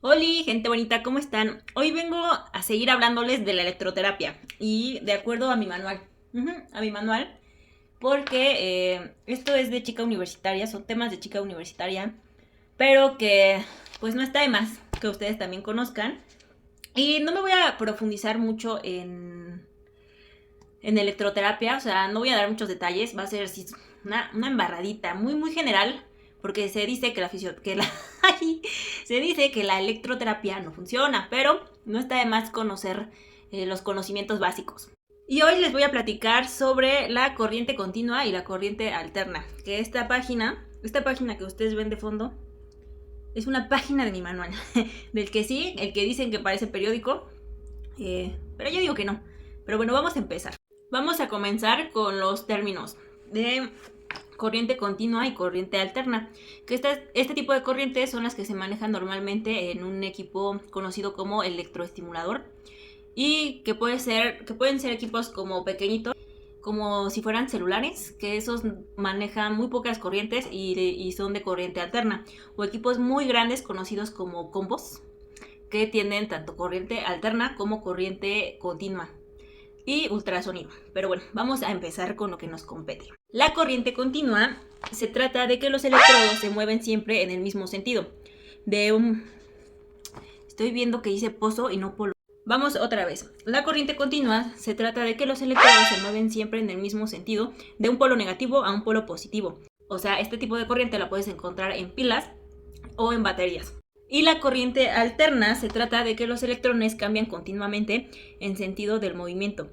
Hola, gente bonita, ¿cómo están? Hoy vengo a seguir hablándoles de la electroterapia y de acuerdo a mi manual. A mi manual, porque esto es de chica universitaria, son temas de chica universitaria, pero que pues no está de más que ustedes también conozcan. Y no me voy a profundizar mucho en electroterapia, o sea, no voy a dar muchos detalles, va a ser así una embarradita muy general, porque se dice que se dice que la electroterapia no funciona, pero no está de más conocer los conocimientos básicos. Y hoy les voy a platicar sobre la corriente continua y la corriente alterna, que esta página que ustedes ven de fondo, es una página de mi manual, del que sí, el que dicen que parece periódico, pero yo digo que no. Pero bueno, vamos a empezar. Vamos a comenzar con los términos de corriente continua y corriente alterna, que este tipo de corrientes son las que se manejan normalmente en un equipo conocido como electroestimulador y que pueden ser equipos como pequeñitos, como si fueran celulares, que esos manejan muy pocas corrientes y son de corriente alterna, o equipos muy grandes conocidos como combos, que tienen tanto corriente alterna como corriente continua y ultrasonido. Pero bueno, vamos a empezar con lo que nos compete. La corriente continua se trata de que los electrodos se mueven siempre en el mismo sentido. Estoy viendo que dice pozo y no polo. Vamos otra vez. La corriente continua se trata de que los electrodos se mueven siempre en el mismo sentido, de un polo negativo a un polo positivo. O sea, este tipo de corriente la puedes encontrar en pilas o en baterías. Y la corriente alterna se trata de que los electrones cambian continuamente en sentido del movimiento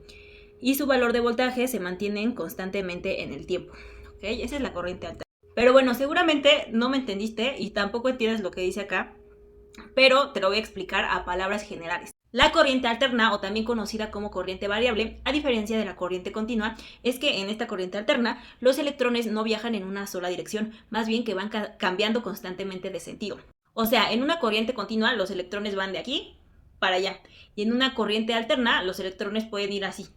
y su valor de voltaje se mantienen constantemente en el tiempo. ¿Okay? Esa es la corriente alterna. Pero bueno, seguramente no me entendiste y tampoco entiendes lo que dice acá, pero te lo voy a explicar a palabras generales. La corriente alterna, o también conocida como corriente variable, a diferencia de la corriente continua, es que en esta corriente alterna los electrones no viajan en una sola dirección, más bien que van cambiando constantemente de sentido. O sea, en una corriente continua los electrones van de aquí para allá, y en una corriente alterna los electrones pueden ir así,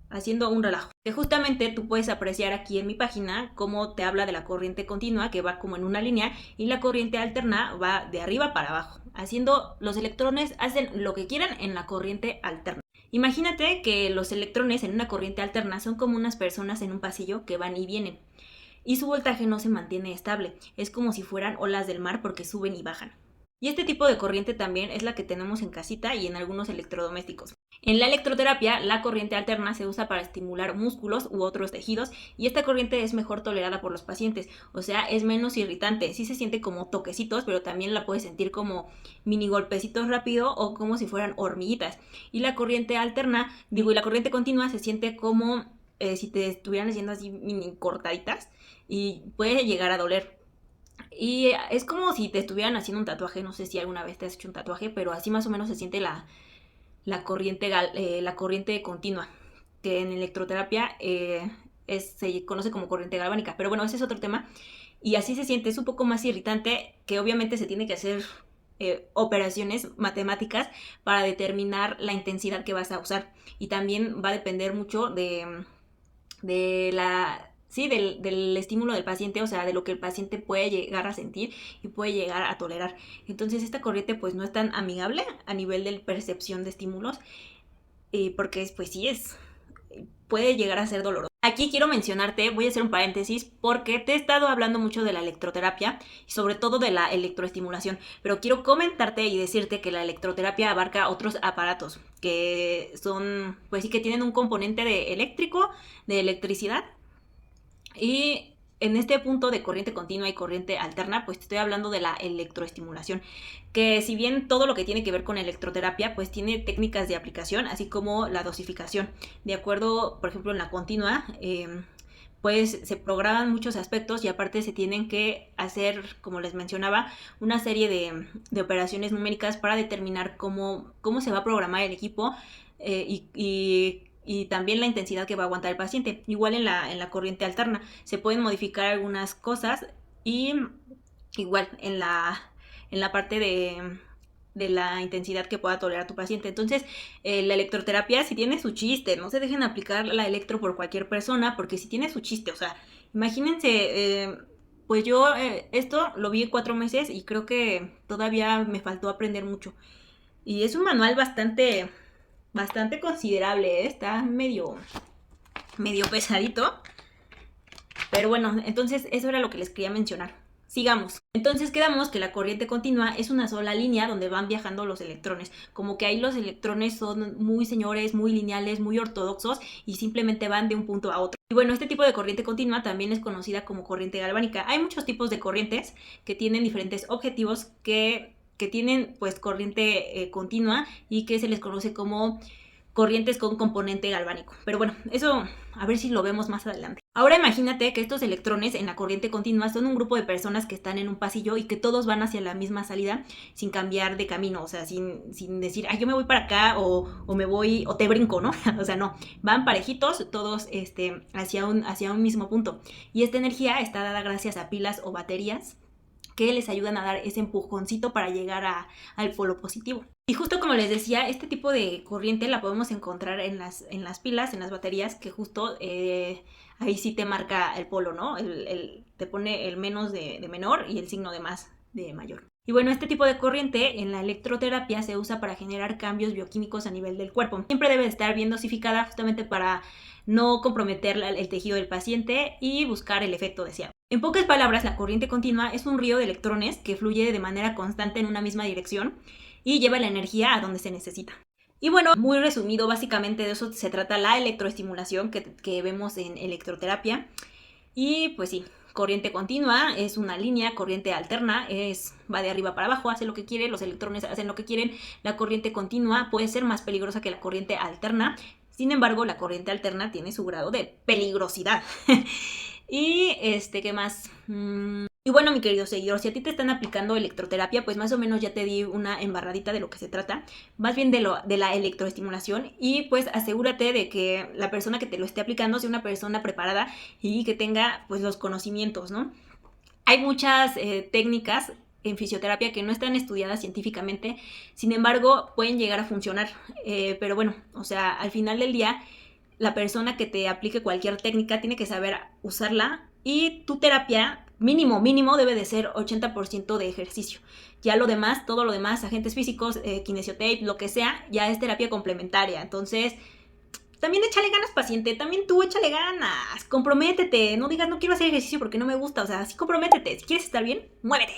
haciendo un relajo. Que justamente tú puedes apreciar aquí en mi página cómo te habla de la corriente continua, que va como en una línea, y la corriente alterna va de arriba para abajo, haciendo, los electrones hacen lo que quieran en la corriente alterna. Imagínate que los electrones en una corriente alterna son como unas personas en un pasillo que van y vienen, y su voltaje no se mantiene estable, es como si fueran olas del mar porque suben y bajan. Y este tipo de corriente también es la que tenemos en casita y en algunos electrodomésticos. En la electroterapia, la corriente alterna se usa para estimular músculos u otros tejidos y esta corriente es mejor tolerada por los pacientes, o sea, es menos irritante. Sí se siente como toquecitos, pero también la puedes sentir como mini golpecitos rápido o como si fueran hormiguitas. Y la corriente y la corriente continua se siente como si te estuvieran haciendo así mini cortaditas y puede llegar a doler. Y es como si te estuvieran haciendo un tatuaje, no sé si alguna vez te has hecho un tatuaje, pero así más o menos se siente la corriente continua, que en electroterapia se conoce como corriente galvánica. Pero bueno, ese es otro tema. Y así se siente, es un poco más irritante, que obviamente se tiene que hacer operaciones matemáticas para determinar la intensidad que vas a usar. Y también va a depender mucho de la sí, del estímulo del paciente, o sea, de lo que el paciente puede llegar a sentir y puede llegar a tolerar. Entonces esta corriente pues no es tan amigable a nivel de percepción de estímulos, porque pues sí puede llegar a ser doloroso. Aquí quiero mencionarte, voy a hacer un paréntesis, porque te he estado hablando mucho de la electroterapia y sobre todo de la electroestimulación, pero quiero comentarte y decirte que la electroterapia abarca otros aparatos que son, pues sí, que tienen un componente de eléctrico, de electricidad, y en este punto de corriente continua y corriente alterna, pues te estoy hablando de la electroestimulación, que si bien todo lo que tiene que ver con electroterapia, pues tiene técnicas de aplicación, así como la dosificación. De acuerdo, por ejemplo, en la continua, pues se programan muchos aspectos y aparte se tienen que hacer, como les mencionaba, una serie de operaciones numéricas para determinar cómo se va a programar el equipo, y también la intensidad que va a aguantar el paciente. Igual en la corriente alterna se pueden modificar algunas cosas y igual en la parte de la intensidad que pueda tolerar tu paciente. Entonces, la electroterapia sí tiene su chiste, no se dejen aplicar la electro por cualquier persona, porque sí tiene su chiste, o sea, imagínense pues yo esto lo vi en 4 meses y creo que todavía me faltó aprender mucho. Y es un manual bastante considerable, ¿eh? Está medio pesadito. Pero bueno, entonces eso era lo que les quería mencionar. Sigamos. Entonces quedamos que la corriente continua es una sola línea donde van viajando los electrones. Como que ahí los electrones son muy señores, muy lineales, muy ortodoxos y simplemente van de un punto a otro. Y bueno, este tipo de corriente continua también es conocida como corriente galvánica. Hay muchos tipos de corrientes que tienen diferentes objetivos que tienen pues corriente continua y que se les conoce como corrientes con componente galvánico. Pero bueno, eso a ver si lo vemos más adelante. Ahora imagínate que estos electrones en la corriente continua son un grupo de personas que están en un pasillo y que todos van hacia la misma salida sin cambiar de camino, o sea, sin decir, ay, yo me voy para acá o me voy, o te brinco, ¿no? O sea, no, van parejitos todos hacia un mismo punto. Y esta energía está dada gracias a pilas o baterías que les ayudan a dar ese empujoncito para llegar al polo positivo. Y justo como les decía, este tipo de corriente la podemos encontrar en las pilas, en las baterías, que justo ahí sí te marca el polo, ¿no? Te pone el menos de menor y el signo de más de mayor. Y bueno, este tipo de corriente en la electroterapia se usa para generar cambios bioquímicos a nivel del cuerpo. Siempre debe estar bien dosificada justamente para no comprometer el tejido del paciente y buscar el efecto deseado. En pocas palabras, la corriente continua es un río de electrones que fluye de manera constante en una misma dirección y lleva la energía a donde se necesita. Y bueno, muy resumido, básicamente de eso se trata la electroestimulación que vemos en electroterapia. Y pues sí, corriente continua es una línea, corriente alterna va de arriba para abajo, hace lo que quiere, los electrones hacen lo que quieren. La corriente continua puede ser más peligrosa que la corriente alterna. Sin embargo, la corriente alterna tiene su grado de peligrosidad. Y ¿qué más? Y bueno, mi querido seguidor, si a ti te están aplicando electroterapia, pues más o menos ya te di una embarradita de lo que se trata, más bien de la electroestimulación, y pues asegúrate de que la persona que te lo esté aplicando sea una persona preparada y que tenga pues los conocimientos, ¿no? Hay muchas técnicas en fisioterapia que no están estudiadas científicamente, sin embargo pueden llegar a funcionar, pero bueno, o sea, al final del día la persona que te aplique cualquier técnica tiene que saber usarla y tu terapia mínimo debe de ser 80% de ejercicio. Ya lo demás, todo lo demás, agentes físicos, kinesiotape, lo que sea, ya es terapia complementaria. Entonces, también échale ganas, paciente, también tú échale ganas, comprométete, no digas no quiero hacer ejercicio porque no me gusta, o sea, sí comprométete, si quieres estar bien, muévete.